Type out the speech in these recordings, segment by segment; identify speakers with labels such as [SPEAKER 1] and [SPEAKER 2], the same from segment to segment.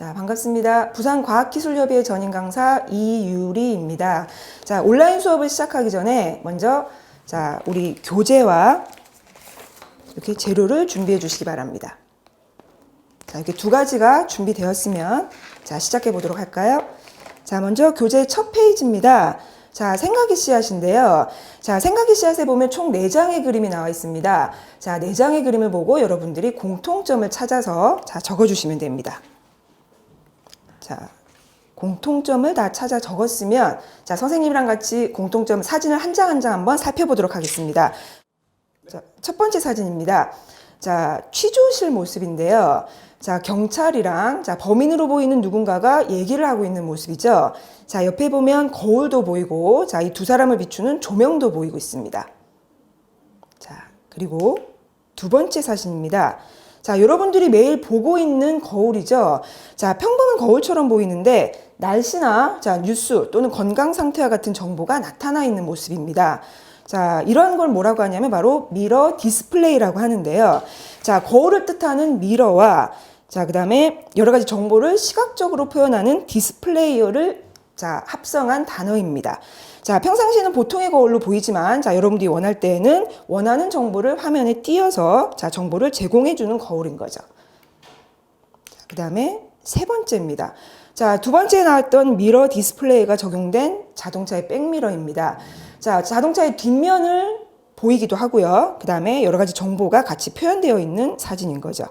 [SPEAKER 1] 자, 반갑습니다. 부산과학기술협의회 전임 강사 이유리입니다. 자, 온라인 수업을 시작하기 전에 먼저 자, 우리 교재와 이렇게 재료를 준비해 주시기 바랍니다. 자, 이렇게 두 가지가 준비되었으면 자, 시작해 보도록 할까요? 자, 먼저 교재 첫 페이지입니다. 자, 생각의 씨앗인데요. 자, 생각의 씨앗에 보면 총 4장의 그림이 나와 있습니다. 자, 4장의 그림을 보고 여러분들이 공통점을 찾아서 자, 적어 주시면 됩니다. 자, 공통점을 다 찾아 적었으면 자, 선생님이랑 같이 공통점 사진을 한 장 한 장 한번 살펴보도록 하겠습니다. 자, 첫 번째 사진입니다. 자, 취조실 모습인데요. 자, 경찰이랑 자, 범인으로 보이는 누군가가 얘기를 하고 있는 모습이죠. 자, 옆에 보면 거울도 보이고 자, 이 두 사람을 비추는 조명도 보이고 있습니다. 자, 그리고 두 번째 사진입니다. 자, 여러분들이 매일 보고 있는 거울이죠. 자, 평범한 거울처럼 보이는데 날씨나 자, 뉴스 또는 건강 상태와 같은 정보가 나타나 있는 모습입니다. 자, 이런 걸 뭐라고 하냐면 바로 미러 디스플레이라고 하는데요. 자, 거울을 뜻하는 미러와 자, 그다음에 여러 가지 정보를 시각적으로 표현하는 디스플레이어를 자, 합성한 단어입니다. 자, 평상시에는 보통의 거울로 보이지만 자, 여러분들이 원할 때에는 원하는 정보를 화면에 띄어서 자, 정보를 제공해 주는 거울인 거죠. 그다음에 세 번째입니다. 자, 두 번째 나왔던 미러 디스플레이가 적용된 자동차의 백미러입니다. 자, 자동차의 뒷면을 보이기도 하고요. 그다음에 여러 가지 정보가 같이 표현되어 있는 사진인 거죠.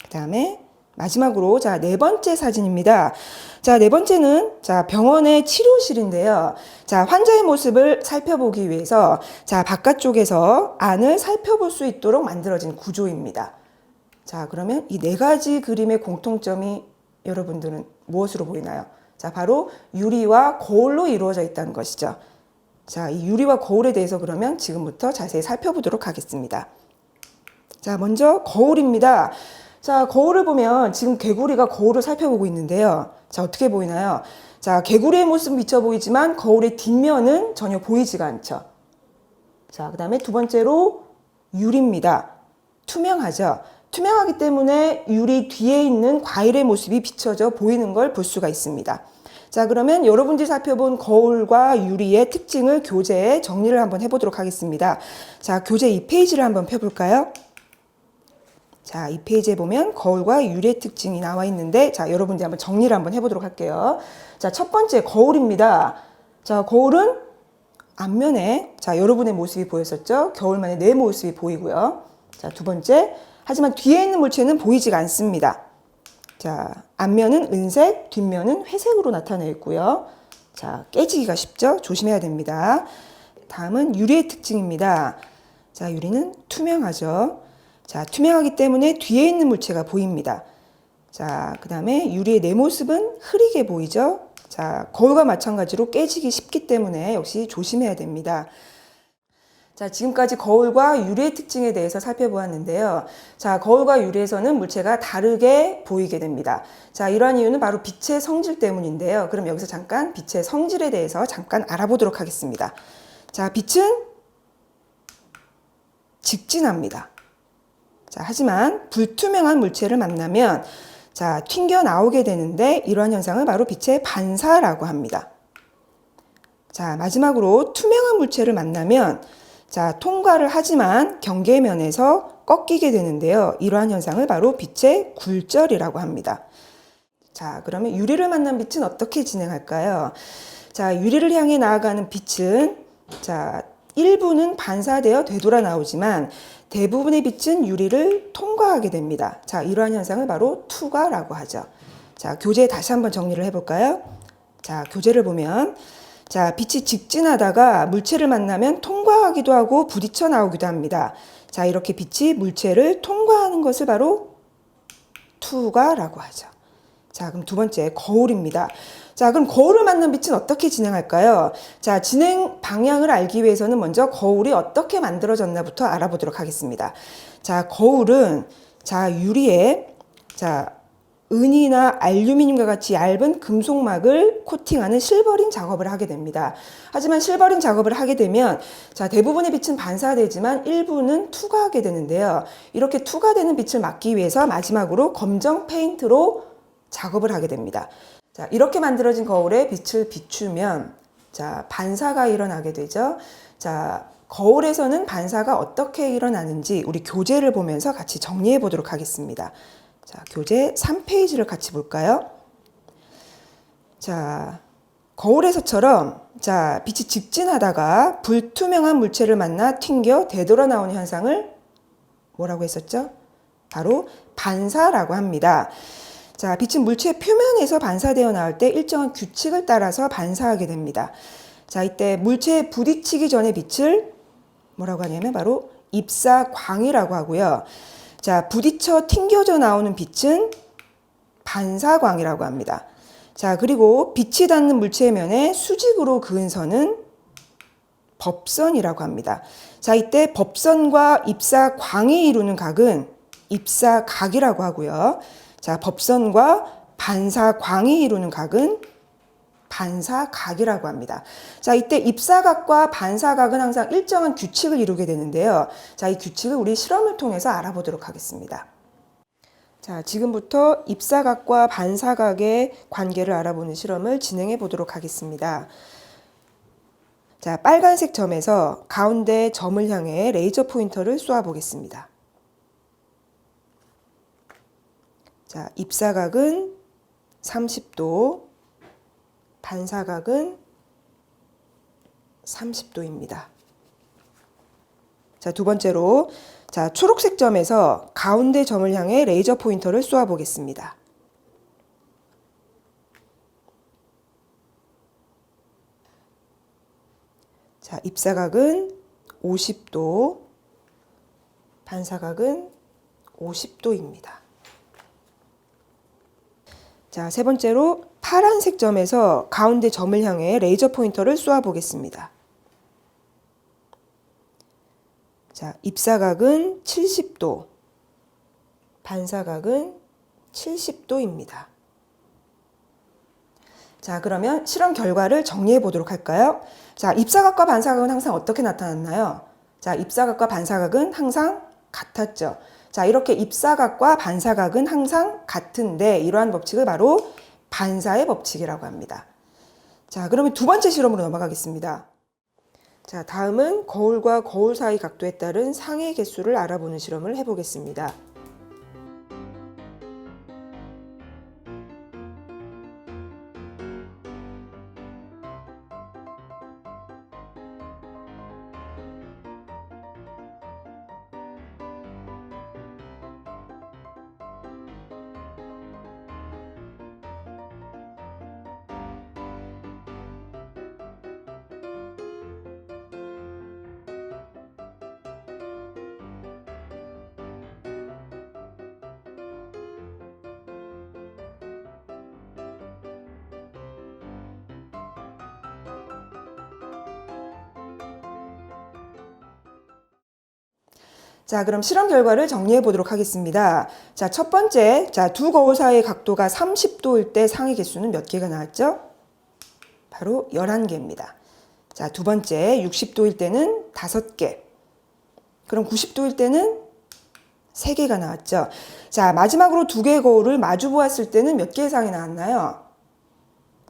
[SPEAKER 1] 그다음에 마지막으로 자, 네 번째 사진입니다. 자, 네 번째는 자, 병원의 치료실인데요. 자, 환자의 모습을 살펴보기 위해서 자, 바깥쪽에서 안을 살펴볼 수 있도록 만들어진 구조입니다. 자, 그러면 이 네 가지 그림의 공통점이 여러분들은 무엇으로 보이나요? 자, 바로 유리와 거울로 이루어져 있다는 것이죠. 자, 이 유리와 거울에 대해서 그러면 지금부터 자세히 살펴보도록 하겠습니다. 자, 먼저 거울입니다. 자, 거울을 보면 지금 개구리가 거울을 살펴보고 있는데요. 자, 어떻게 보이나요? 자, 개구리의 모습은 비쳐 보이지만 거울의 뒷면은 전혀 보이지가 않죠. 자, 그 다음에 두 번째로 유리입니다. 투명하죠. 투명하기 때문에 유리 뒤에 있는 과일의 모습이 비춰져 보이는 걸 볼 수가 있습니다. 자, 그러면 여러분들이 살펴본 거울과 유리의 특징을 교재에 정리를 한번 해보도록 하겠습니다. 자, 교재 2페이지를 한번 펴볼까요? 자, 이 페이지에 보면 거울과 유리의 특징이 나와 있는데 자, 여러분들이 한번 정리를 한번 해보도록 할게요. 자, 첫 번째 거울입니다. 자, 거울은 앞면에 자, 여러분의 모습이 보였었죠. 겨울만에 내 모습이 보이고요. 자, 두 번째, 하지만 뒤에 있는 물체는 보이지가 않습니다. 자, 앞면은 은색, 뒷면은 회색으로 나타나 있고요. 자, 깨지기가 쉽죠. 조심해야 됩니다. 다음은 유리의 특징입니다. 자, 유리는 투명하죠. 자, 투명하기 때문에 뒤에 있는 물체가 보입니다. 자, 그 다음에 유리의 내 모습은 흐리게 보이죠. 자, 거울과 마찬가지로 깨지기 쉽기 때문에 역시 조심해야 됩니다. 자, 지금까지 거울과 유리의 특징에 대해서 살펴보았는데요. 자, 거울과 유리에서는 물체가 다르게 보이게 됩니다. 자, 이러한 이유는 바로 빛의 성질 때문인데요. 그럼 여기서 잠깐 빛의 성질에 대해서 잠깐 알아보도록 하겠습니다. 자, 빛은 직진합니다. 자, 하지만 불투명한 물체를 만나면 자, 튕겨 나오게 되는데 이러한 현상을 바로 빛의 반사라고 합니다. 자, 마지막으로 투명한 물체를 만나면 자, 통과를 하지만 경계면에서 꺾이게 되는데요. 이러한 현상을 바로 빛의 굴절이라고 합니다. 자, 그러면 유리를 만난 빛은 어떻게 진행할까요? 자, 유리를 향해 나아가는 빛은 자, 일부는 반사되어 되돌아 나오지만 대부분의 빛은 유리를 통과하게 됩니다. 자, 이러한 현상을 바로 투과라고 하죠. 자, 교재 다시 한번 정리를 해볼까요? 자, 교재를 보면 자, 빛이 직진하다가 물체를 만나면 통과하기도 하고 부딪혀 나오기도 합니다. 자, 이렇게 빛이 물체를 통과하는 것을 바로 투과라고 하죠. 자, 그럼 두 번째 거울입니다. 자, 그럼 거울을 만난 빛은 어떻게 진행할까요? 자, 진행 방향을 알기 위해서는 먼저 거울이 어떻게 만들어졌나부터 알아보도록 하겠습니다. 자, 거울은 자, 유리에 자, 은이나 알루미늄과 같이 얇은 금속막을 코팅하는 실버링 작업을 하게 됩니다. 하지만 실버링 작업을 하게 되면 자, 대부분의 빛은 반사되지만 일부는 투과하게 되는데요. 이렇게 투과되는 빛을 막기 위해서 마지막으로 검정 페인트로 작업을 하게 됩니다. 자, 이렇게 만들어진 거울에 빛을 비추면 자, 반사가 일어나게 되죠. 자, 거울에서는 반사가 어떻게 일어나는지 우리 교재를 보면서 같이 정리해 보도록 하겠습니다. 자, 교재 3페이지를 같이 볼까요? 자, 거울에서처럼 자, 빛이 직진하다가 불투명한 물체를 만나 튕겨 되돌아 나오는 현상을 뭐라고 했었죠? 바로 반사라고 합니다. 자, 빛은 물체 표면에서 반사되어 나올 때 일정한 규칙을 따라서 반사하게 됩니다. 자, 이때 물체에 부딪히기 전에 빛을 뭐라고 하냐면 바로 입사광이라고 하고요. 자, 부딪혀 튕겨져 나오는 빛은 반사광이라고 합니다. 자, 그리고 빛이 닿는 물체의 면에 수직으로 그은 선은 법선이라고 합니다. 자, 이때 법선과 입사광이 이루는 각은 입사각이라고 하고요. 자, 법선과 반사광이 이루는 각은 반사각이라고 합니다. 자, 이때 입사각과 반사각은 항상 일정한 규칙을 이루게 되는데요. 자, 이 규칙을 우리 실험을 통해서 알아보도록 하겠습니다. 자, 지금부터 입사각과 반사각의 관계를 알아보는 실험을 진행해 보도록 하겠습니다. 자, 빨간색 점에서 가운데 점을 향해 레이저 포인터를 쏘아 보겠습니다. 자, 입사각은 30도, 반사각은 30도입니다. 자, 두 번째로 자, 초록색 점에서 가운데 점을 향해 레이저 포인터를 쏘아 보겠습니다. 자, 입사각은 50도, 반사각은 50도입니다. 자, 세 번째로 파란색 점에서 가운데 점을 향해 레이저 포인터를 쏘아 보겠습니다. 자, 입사각은 70도, 반사각은 70도입니다. 자, 그러면 실험 결과를 정리해 보도록 할까요? 자, 입사각과 반사각은 항상 어떻게 나타났나요? 자, 입사각과 반사각은 항상 같았죠. 자, 이렇게 입사각과 반사각은 항상 같은데 이러한 법칙을 바로 반사의 법칙이라고 합니다. 자, 그러면 두 번째 실험으로 넘어가겠습니다. 자, 다음은 거울과 거울 사이 각도에 따른 상의 개수를 알아보는 실험을 해보겠습니다. 자, 그럼 실험 결과를 정리해 보도록 하겠습니다. 자, 첫 번째, 자, 두 거울 사이의 각도가 30도일 때 상의 개수는 몇 개가 나왔죠? 바로 11개입니다. 자, 두 번째, 60도일 때는 5개. 그럼 90도일 때는 3개가 나왔죠. 자, 마지막으로 두 개의 거울을 마주 보았을 때는 몇 개의 상이 나왔나요?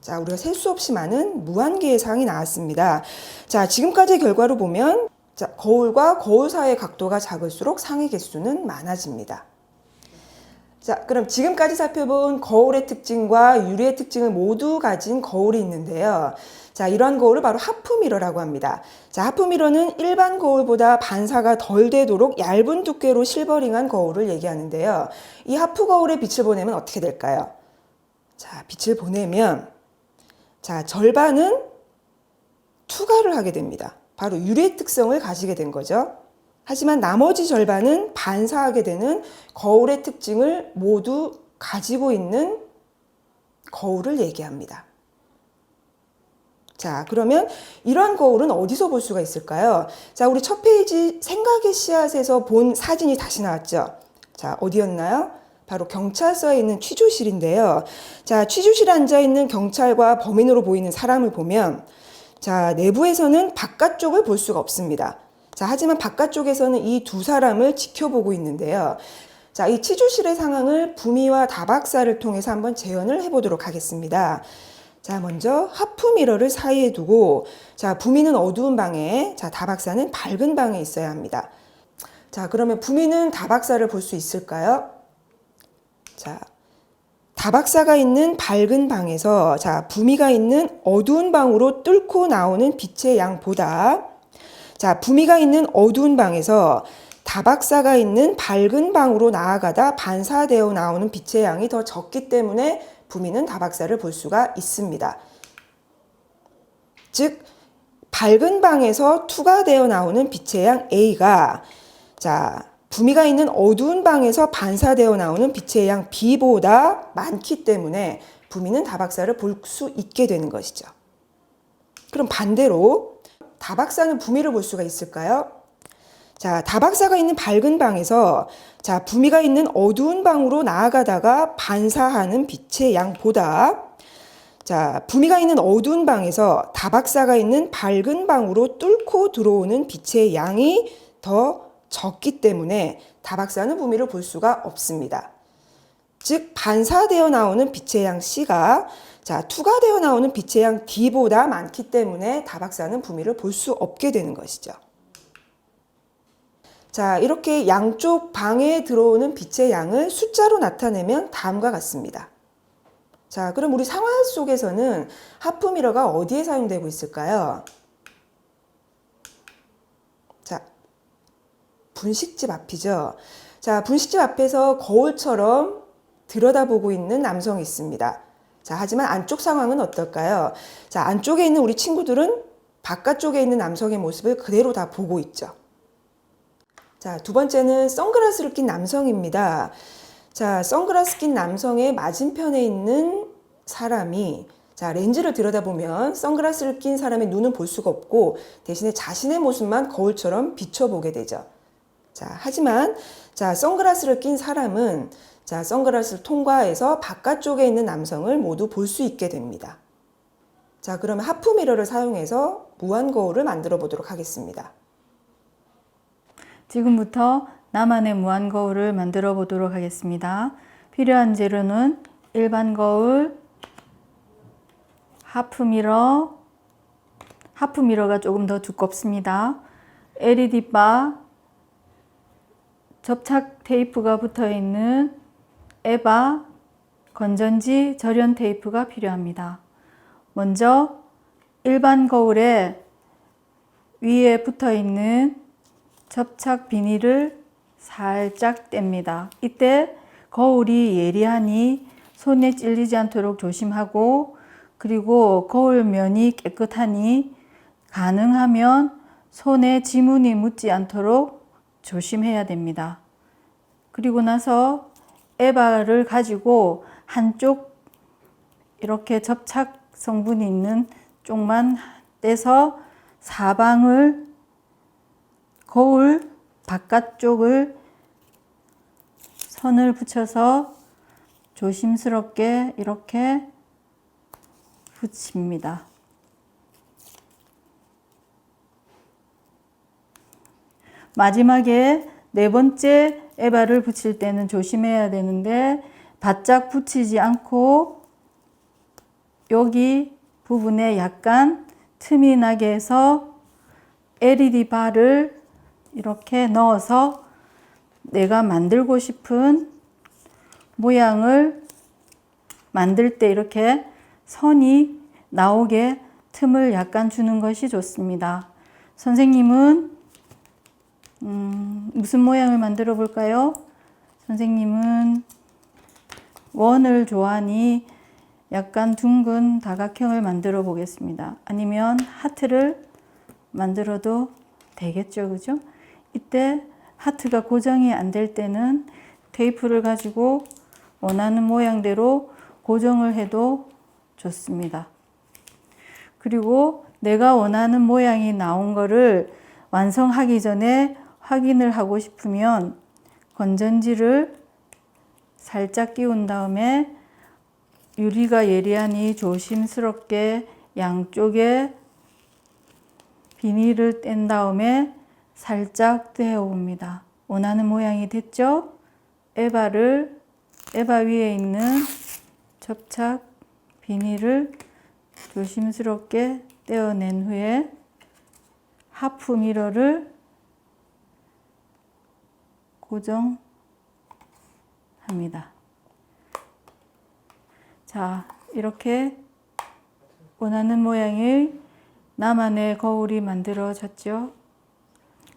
[SPEAKER 1] 자, 우리가 셀 수 없이 많은 무한개의 상이 나왔습니다. 자, 지금까지의 결과로 보면 자, 거울과 거울 사이의 각도가 작을수록 상의 개수는 많아집니다. 자, 그럼 지금까지 살펴본 거울의 특징과 유리의 특징을 모두 가진 거울이 있는데요. 자, 이런 거울을 바로 하프미러라고 합니다. 자, 하프미러는 일반 거울보다 반사가 덜 되도록 얇은 두께로 실버링한 거울을 얘기하는데요. 이 하프 거울에 빛을 보내면 어떻게 될까요? 자, 빛을 보내면 자, 절반은 투과를 하게 됩니다. 바로 유리의 특성을 가지게 된 거죠. 하지만 나머지 절반은 반사하게 되는 거울의 특징을 모두 가지고 있는 거울을 얘기합니다. 자, 그러면 이런 거울은 어디서 볼 수가 있을까요? 자, 우리 첫 페이지 생각의 씨앗에서 본 사진이 다시 나왔죠. 자, 어디였나요? 바로 경찰서에 있는 취조실인데요. 자, 취조실에 앉아 있는 경찰과 범인으로 보이는 사람을 보면 자, 내부에서는 바깥쪽을 볼 수가 없습니다. 자, 하지만 바깥쪽에서는 이 두 사람을 지켜보고 있는데요. 자, 이 취조실의 상황을 부미와 다박사를 통해서 한번 재현을 해보도록 하겠습니다. 자, 먼저 하프미러를 사이에 두고 자, 부미는 어두운 방에, 자, 다박사는 밝은 방에 있어야 합니다. 자, 그러면 부미는 다박사를 볼 수 있을까요? 자, 다박사가 있는 밝은 방에서 자, 부미가 있는 어두운 방으로 뚫고 나오는 빛의 양보다 자, 부미가 있는 어두운 방에서 다박사가 있는 밝은 방으로 나아가다 반사되어 나오는 빛의 양이 더 적기 때문에 부미는 다박사를 볼 수가 있습니다. 즉, 밝은 방에서 투과되어 나오는 빛의 양 A가 자, 부미가 있는 어두운 방에서 반사되어 나오는 빛의 양 B보다 많기 때문에 부미는 다박사를 볼 수 있게 되는 것이죠. 그럼 반대로 다박사는 부미를 볼 수가 있을까요? 자, 다박사가 있는 밝은 방에서 자, 부미가 있는 어두운 방으로 나아가다가 반사하는 빛의 양보다 자, 부미가 있는 어두운 방에서 다박사가 있는 밝은 방으로 뚫고 들어오는 빛의 양이 더 적기 때문에 다박사는 부미를 볼 수가 없습니다. 즉, 반사되어 나오는 빛의 양 C가 자, 투과되어 나오는 빛의 양 D보다 많기 때문에 다박사는 부미를 볼 수 없게 되는 것이죠. 자, 이렇게 양쪽 방에 들어오는 빛의 양을 숫자로 나타내면 다음과 같습니다. 자, 그럼 우리 상황 속에서는 하프미러가 어디에 사용되고 있을까요? 자, 분식집 앞이죠. 자, 분식집 앞에서 거울처럼 들여다보고 있는 남성이 있습니다. 자, 하지만 안쪽 상황은 어떨까요? 자, 안쪽에 있는 우리 친구들은 바깥쪽에 있는 남성의 모습을 그대로 다 보고 있죠. 자, 두 번째는 선글라스를 낀 남성입니다. 자, 선글라스 낀 남성의 맞은편에 있는 사람이 자, 렌즈를 들여다보면 선글라스를 낀 사람의 눈은 볼 수가 없고 대신에 자신의 모습만 거울처럼 비춰보게 되죠. 자, 하지만 자, 선글라스를 낀 사람은 자, 선글라스를 통과해서 바깥쪽에 있는 남성을 모두 볼 수 있게 됩니다. 자, 그러면 하프미러를 사용해서 무한 거울을 만들어 보도록 하겠습니다.
[SPEAKER 2] 지금부터 나만의 무한 거울을 만들어 보도록 하겠습니다. 필요한 재료는 일반 거울, 하프미러가 조금 더 두껍습니다. LED바, 접착 테이프가 붙어 있는 에바, 건전지, 절연 테이프가 필요합니다. 먼저 일반 거울에 위에 붙어 있는 접착 비닐을 살짝 뗍니다. 이때 거울이 예리하니 손에 찔리지 않도록 조심하고, 그리고 거울 면이 깨끗하니 가능하면 손에 지문이 묻지 않도록 조심해야 됩니다. 그리고 나서 에바를 가지고 한쪽 이렇게 접착 성분이 있는 쪽만 떼서 사방을 거울 바깥쪽을 선을 붙여서 조심스럽게 이렇게 붙입니다. 마지막에 네 번째 에바를 붙일 때는 조심해야 되는데 바짝 붙이지 않고 여기 부분에 약간 틈이 나게 해서 LED 바를 이렇게 넣어서 내가 만들고 싶은 모양을 만들 때 이렇게 선이 나오게 틈을 약간 주는 것이 좋습니다. 선생님은 무슨 모양을 만들어 볼까요? 선생님은 원을 좋아하니 약간 둥근 다각형을 만들어 보겠습니다. 아니면 하트를 만들어도 되겠죠, 그죠? 이때 하트가 고정이 안 될 때는 테이프를 가지고 원하는 모양대로 고정을 해도 좋습니다. 그리고 내가 원하는 모양이 나온 거를 완성하기 전에 확인을 하고 싶으면 건전지를 살짝 끼운 다음에 유리가 예리하니 조심스럽게 양쪽에 비닐을 뗀 다음에 살짝 데워봅니다. 원하는 모양이 됐죠? 에바 위에 있는 접착 비닐을 조심스럽게 떼어낸 후에 하프 미러를 고정합니다. 자, 이렇게 원하는 모양의 나만의 거울이 만들어졌죠.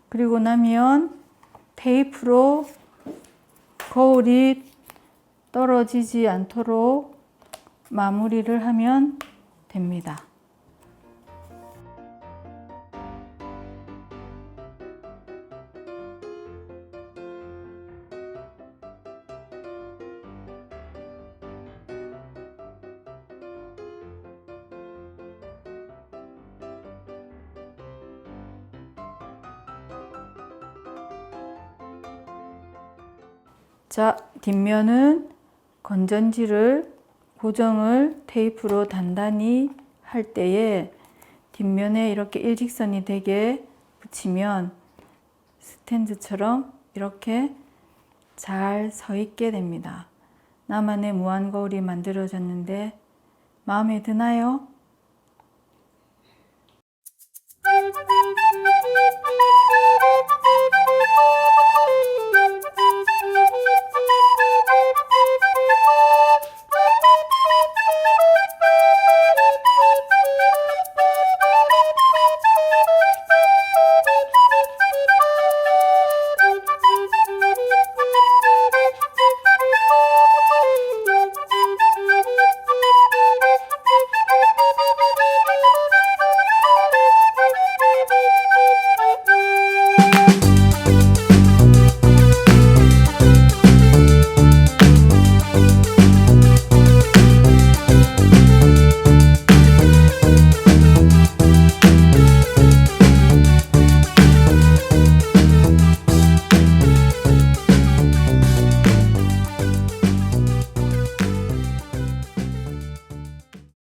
[SPEAKER 2] 그리고 나면 테이프로 거울이 떨어지지 않도록 마무리를 하면 됩니다. 자, 뒷면은 건전지를 고정을 테이프로 단단히 할 때에 뒷면에 이렇게 일직선이 되게 붙이면 스탠드처럼 이렇게 잘 서 있게 됩니다. 나만의 무한 거울이 만들어졌는데 마음에 드나요?